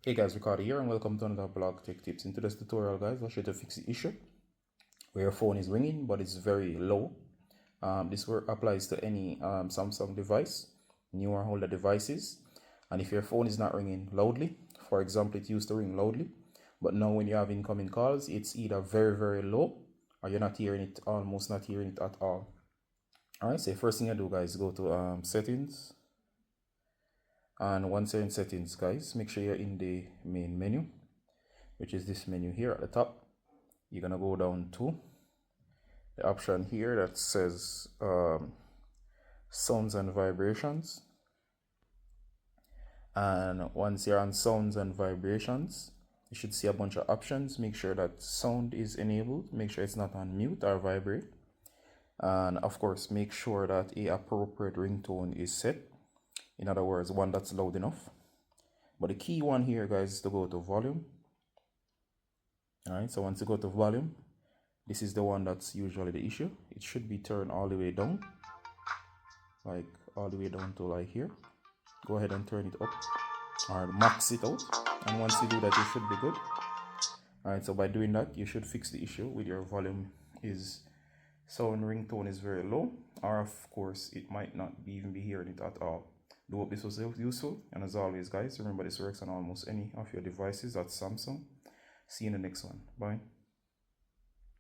Hey guys, Ricardo here and welcome to another blog tech tips. In today's tutorial guys, I'll show you to fix the issue where your phone is ringing but it's very low. This applies to any Samsung device, new or older devices. And if your phone is not ringing loudly, for example, it used to ring loudly, but now when you have incoming calls, it's either very low or you're not hearing it, almost not hearing it at all. Alright, so first thing I do guys, go to settings. And once you're in settings guys, make sure you're in the main menu, which is this menu here at the top. You're gonna go down to the option here that says sounds and vibrations. And once you're on sounds and vibrations, you should see a bunch of options. Make sure that sound is enabled, make sure it's not on mute or vibrate, and of course make sure that a appropriate ringtone is set. In other words, one that's loud enough. But the key one here guys is to go to volume. Alright, so once you go to volume, this is the one that's usually the issue. It should be turned all the way down, like all the way down to like here. Go ahead and turn it up or max it out, and once you do that you should be good. Alright, so by doing that you should fix the issue with your volume is sound ringtone is very low, or of course it might not even be hearing it at all. Do hope this was useful, and as always guys, remember this works on almost any of your devices. That's Samsung. See you in the next one. Bye.